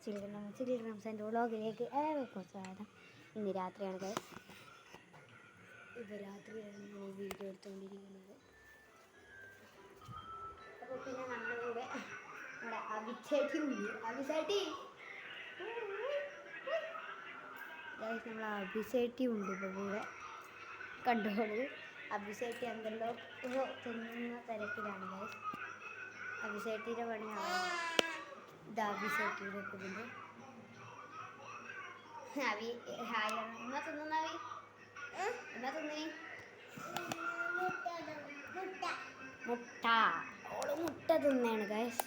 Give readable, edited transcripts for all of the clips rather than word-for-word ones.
ചിൽഡ്രൻസിൻ്റെ വ്ളോഗിലേക്ക് ഏവർക്കും സ്വാഗതം. ഇന്ന് രാത്രിയാണ് ഗൈസ്. ഇപ്പോൾ രാത്രിയാണ് ഞാൻ ഈ വീഡിയോ എടുത്തുകൊണ്ടിരിക്കുന്നത്. അപ്പോൾ പിന്നെ നമ്മുടെ കൂടെ നമ്മുടെ അഭിചേട്ടി ഉണ്ട്. അഭിചേട്ടി ഗൈസ്, നമ്മൾ അഭിചേട്ടി ഉണ്ട് ഇപ്പോൾ കൂടെ. കണ്ടോളൂ, അഭിചേട്ടി എന്തെല്ലോ തിന്നുന്ന തിരക്കിലാണ് ഗൈസ്. അഭിചേട്ടിയുടെ പണിയാണ് ഇത്. അഭിചേട്ടിയുടെ ഇതിൻ്റെ അവി ഹായ് എന്നാ തിന്നുന്ന അവി എന്നാ തിന്നി മുട്ട. ഓള് മുട്ട തിന്നാണ് ഗൈസ്.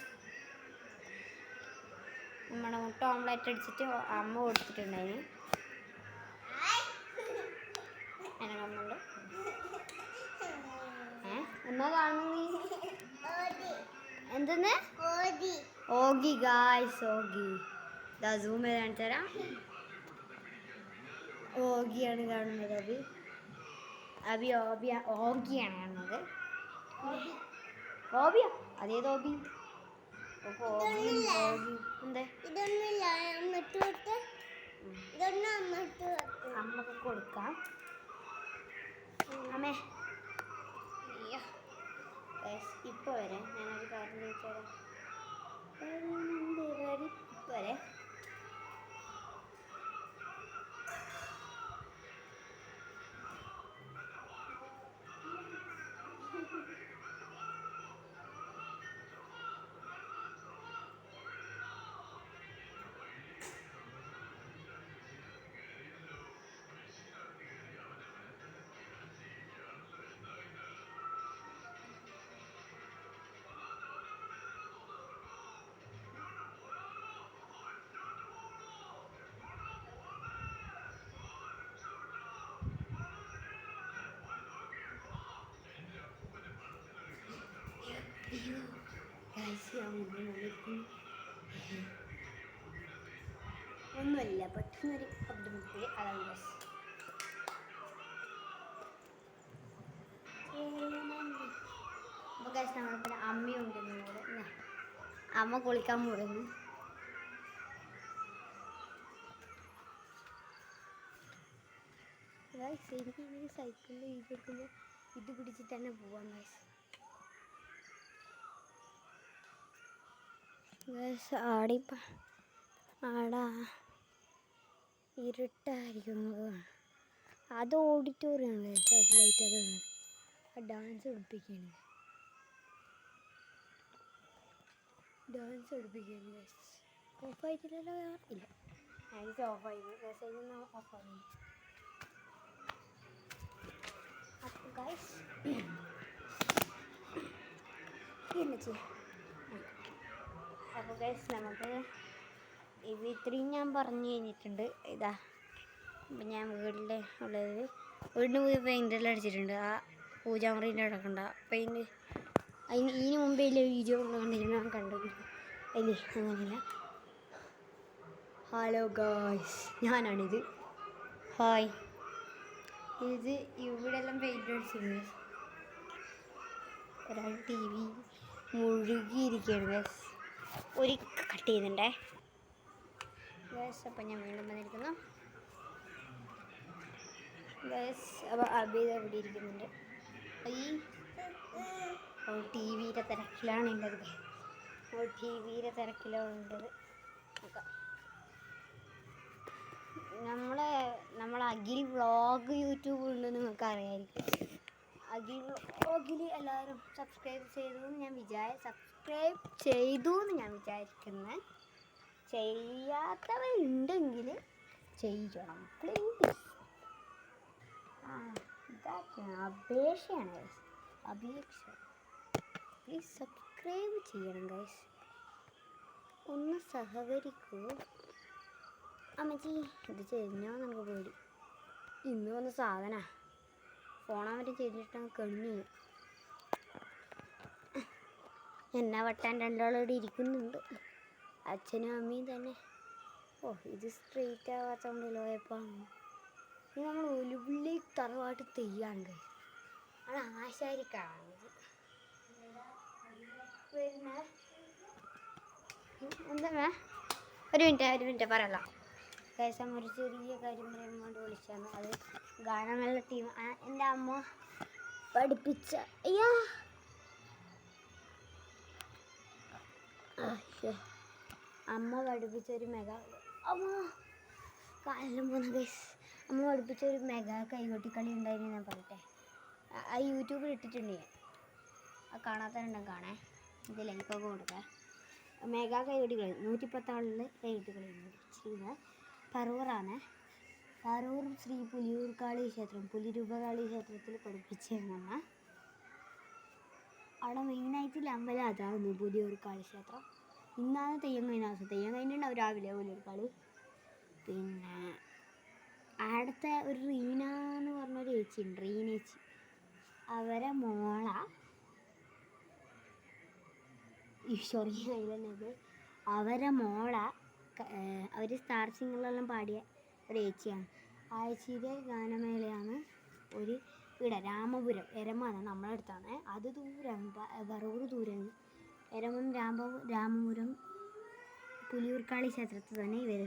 നമ്മുടെ മുട്ട ഓംലെറ്റ് അടിച്ചിട്ട് അമ്മ കൊടുത്തിട്ടുണ്ടായിന്. എന്നെ കമ്മുണ്ട് എന്നാ കാണുന്നു നീ? എന്തെന്ന്? Ogee guys, ogee. ഇതാ സൂം ചെയ്ത് കാണിച്ചു തരാം. ഓഗിയാണ് കാണുന്നത്. അബി ഓഗിയാണ് കാണുന്നത്. ഓബിയോ? അതേത് ഓബി? അമ്മക്ക് കൊടുക്കാം. അമ്മേ ഇപ്പൊ വരെ ഞാനൊരു കാര്യം ചോദിച്ചാൽ വരെ ഒന്നുമില്ല, പെട്ടെന്നൊരു ബുദ്ധിമുട്ട്. അതാണ് ഗൈസ്. അപ്പോൾ ഗൈസ്, നമ്മളിപ്പോൾ അമ്മയുണ്ട് കൂടെ. അമ്മ കുളിക്കാൻ പോകുന്നു. ഗൈസ്, എനിക്ക് സൈക്കിളിൽ വീട്ടിൽ ഇത് പിടിച്ചിട്ട് തന്നെ പോവാം ഗൈസ്. ഗൈസ്, ആടാ ഇരുട്ടായിരിക്കും. അത് ഓഡിറ്റോറിയമാണ് ഗൈസ്. ലൈറ്റ് അത് ഡാൻസ് പഠിപ്പിക്കുകയാണ് ഗൈസ്. ഓഫായിട്ടില്ലല്ലോ? ഇല്ല, ഗൈസ് ഓഫായിരുന്നു. ഗൈസ് ഓഫായിരുന്നു. അപ്പോൾ ഗൈസ് പിന്നെ ചെയ്യാം. അപ്പോൾ ഗൈസ്, നമുക്ക് ഇത് ഇത്രയും ഞാൻ പറഞ്ഞു കഴിഞ്ഞിട്ടുണ്ട്. ഇതാ അപ്പം ഞാൻ വീടിൻ്റെ ഉള്ളത് വീടിന് പോയി പെയിൻ്റെല്ലാം അടിച്ചിട്ടുണ്ട്. ആ പൂജാമുറീൻ്റെ അടക്കണ്ട പെയിൻറ്റ് ഇതിന് മുമ്പേ ഇല്ല വീഡിയോ കണ്ടിരുന്നു, ഞാൻ കണ്ടത് അല്ലേ? അങ്ങനെയല്ല. ഹലോ ഗായ്സ്, ഞാനാണിത്. ഹായ്. ഇത് ഇവിടെ എല്ലാം പെയിൻ്റ് അടിച്ചിട്ടുണ്ട്. ഒരാൾ ടി വി മുഴുകിയിരിക്കുകയാണ് ഗൈസ്. ഒരിക്കൽ കട്ട് ചെയ്യുന്നുണ്ടേ ഗൈസ്. അപ്പം ഞാൻ വീണ്ടും വന്നിരിക്കുന്നു ഗൈസ്. അപ്പോൾ അബിത ഇവിടെ ഇരിക്കുന്നുണ്ട്. ഈ ടി വിയുടെ തിരക്കിലാണ് ഉള്ളത്. ടി വിയുടെ തിരക്കിലാണ് ഉള്ളത്. നമ്മളെ അഖിൽ വ്ളോഗ് യൂട്യൂബ് ഉണ്ടെന്ന് നിങ്ങൾക്ക് അറിയാമായിരിക്കും. അഖിൽ വ്ളോഗിൽ എല്ലാവരും സബ്സ്ക്രൈബ് ചെയ്തു എന്ന് ഞാൻ വിചാരിക്കുന്നത്. ചെയ്യാത്തവരുണ്ടെങ്കിൽ ചെയ്യണം പ്ലീസ്. ഇതാക്കണം, അപേക്ഷയാണ് ഗൈസ്, അപേക്ഷ. പ്ലീസ് സബ്സ്ക്രൈബ് ചെയ്യണം ഗൈസ്. ഒന്ന് സഹകരിക്കൂ. അമ്മച്ചി ഇത് ചെരിഞ്ഞോ നമുക്ക് പേടി. ഇന്ന് വന്ന സാധന ഫോണാൻ പറ്റി ചെരിഞ്ഞിട്ട് കഴിഞ്ഞു. എന്നാ വട്ടാൻ രണ്ടാളോടെ ഇരിക്കുന്നുണ്ട്, അച്ഛനും അമ്മയും തന്നെ. ഇത് സ്ട്രെയിറ്റ് ആവാത്തതുകൊണ്ട് ലോയപ്പാണ്. ഇത് നമ്മൾ ഒലുപുള്ളി തറവാട്ട് തെയ്യാണ്. അത് ആശാരിക്കാണത്. പിന്നെ എന്താ ഒരു മിനിറ്റ് പറയല്ല. കേസം ഒരു ചെറിയ കാര്യം പറയാൻ വേണ്ടി വിളിച്ചാണ്. അത് ഗാനമേള ടീം എൻ്റെ അമ്മ പഠിപ്പിച്ച അമ്മ പഠിപ്പിച്ചൊരു മെഗാ കാലം പോകുന്ന ഗൈസ്. അമ്മ പഠിപ്പിച്ചൊരു മെഗാ കൈകൊട്ടിക്കളി ഉണ്ടായിരുന്നു ഞാൻ പറയട്ടെ. ആ യൂട്യൂബിൽ ഇട്ടിട്ടുണ്ട് ഞാൻ. ആ കാണാത്തവരുണ്ടെങ്കിൽ കാണേ. ഇത് ലൈക്കൊക്കെ കൊടുക്കുക. മെഗാ കൈകൊട്ടിക്കളി 110 ആളിൽ കൈകൊട്ടിക്കളി പഠിപ്പിച്ചിരുന്നത് പറവൂറാണ്. പറവൂർ ശ്രീ പുലിയൂർക്കാളി ക്ഷേത്രം പുലിരൂപകാളി ക്ഷേത്രത്തിൽ പഠിപ്പിച്ചിരുന്ന അവിടെ മെയിനായിട്ടുള്ള അമ്പലം അതായിരുന്നു പുലിയൂർക്കാളി ക്ഷേത്രം. ഇന്നാണ് തെയ്യം കഴിഞ്ഞ ദിവസം. തെയ്യം കഴിഞ്ഞിട്ടുണ്ടാവും രാവിലെ പുലിയൂർക്കാളി. പിന്നെ അവിടുത്തെ ഒരു റീന എന്ന് പറഞ്ഞൊരു ചേച്ചിയുണ്ട്, റീനേച്ചി. അവരെ മോള അവരെ മോള അവർ സ്റ്റാർ സിംഗറിലെല്ലാം പാടിയ ഒരു ചേച്ചിയാണ്. ആ ചേച്ചിയുടെ ഗാനമേളയാണ് ഒരു ഇവിടെ രാമപുരം എരമാണ് നമ്മളെ അടുത്താണ്. അത് ദൂരം പറവൂർ ദൂരമാണ്. എരമം രാമപുരം പുലിയൂർക്കാളി ക്ഷേത്രത്തിൽ തന്നെ ഇവർ